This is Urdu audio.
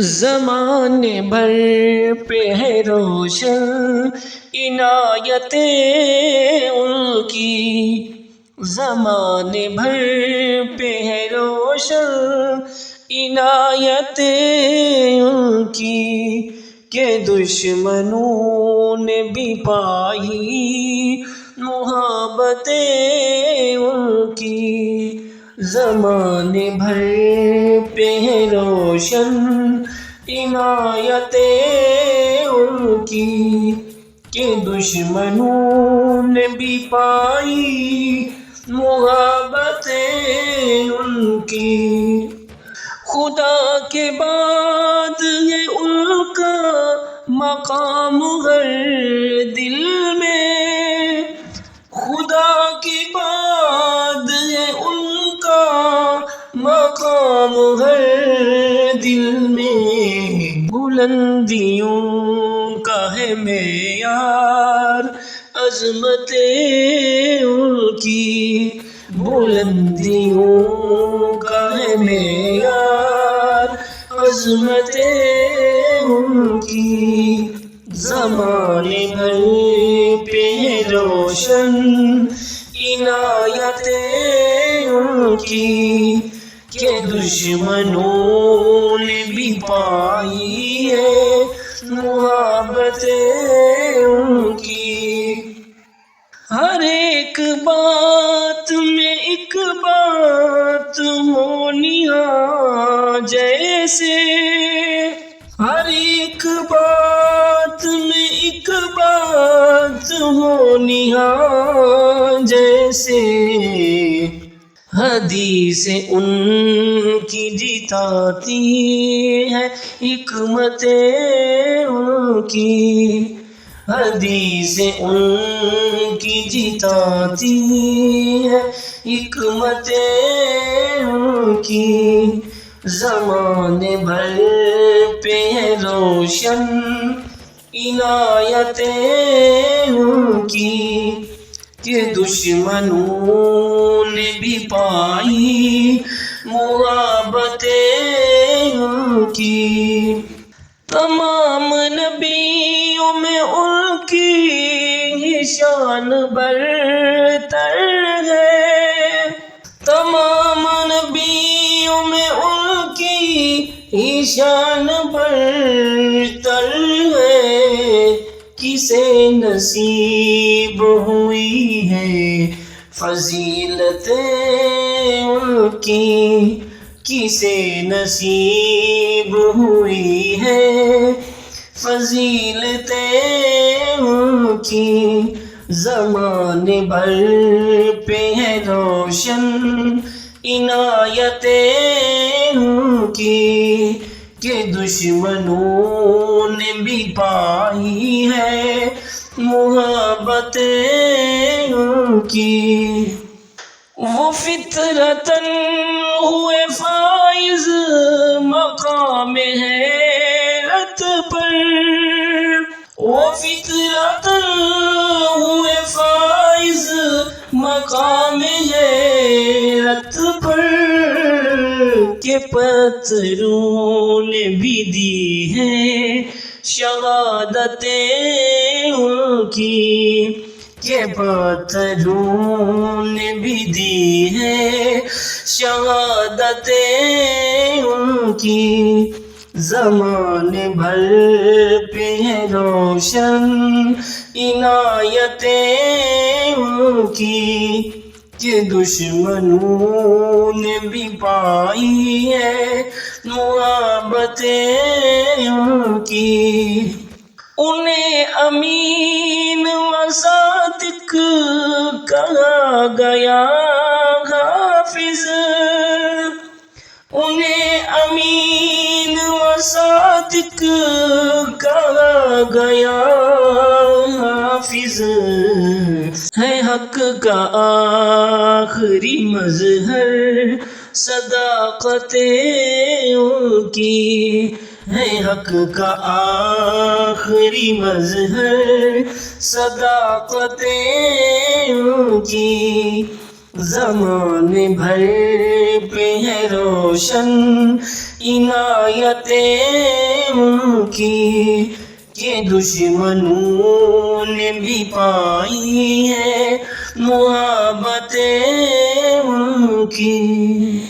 زمانے بھر پہ ہے روشن عنایتیں ان کی، زمانے بھر پہ ہے روشن عنایتیں ان کی، کہ دشمنوں نے بھی پائی محبتیں ان کی۔ زمانے بھر پہ ہے روشن عنایتیں ان کی، کہ دشمنوں نے بھی پائی محبتیں ان کی۔ خدا کے بعد ہے ان کا مقام ہر دل میں، خدا کے بعد ہے ان کا مقام ہر دل میں۔ بلندیوں کا ہے معیار عظمتیں ان کی، بلندیوں کا ہے معیار عظمتیں ان کی۔ زمانے بھر پہ ہے روشن عنایتیں ان کی، کہ دشمنوں نے بھی پائی ہے محبتیں ان کی۔ ہر ایک بات میں ایک بات ہونی جیسے، ہر ایک بات میں ایک بات ہونی جیسے، حدیث ان کی جتاتی ہے حکمتیں ان کی، حدیث ان کی جتاتی ہے حکمتیں ان کی۔ زمانے بھر پہ ہے روشن عنایتیں ان کی، کہ دشمنوں نے بھی پائی محبتیں ان کی۔ تمام نبیوں میں ان کی شان برتر ہے، تمام نبیوں میں ان کی شان برتر ہے۔ کسے نصیب ہوئی ہے فضیلتیں ان کی، کسے نصیب ہوئی ہے فضیلتیں ان کی۔ زمانے بھر پہ ہے روشن عنایتیں ان کی، کہ دشمنوں نے بھی پائی ہے محبتیں ان کی۔ وہ فطرتاً ہوئے فائز مقام حیرت پر، وہ فطرتاً ہوئے فائز مقام حیرت پر، کہ پتھروں نے بھی دی ہے شہادتیں ان کی، کہ پتھروں نے بھی دی ہے شہادتیں ان کی۔ زمانے بھر پہ ہے روشن عنایتیں ان کی، کہ دشمنوں نے بھی پائی ہے محبتیں ان کی۔ انہیں امین و صادق کہا گیا حافظ، انہیں امین و صادق کہا گیا حافظ، ہے حق کا آخری مظہر صداقتیں ان کی، ہے حق کا آخری مظہر صداقتیں ان کی۔ زمانے بھر پہ ہے روشن عنایتیں ان کی، کہ دشمنوں نے بھی پائی ہے محبتیں ان کی۔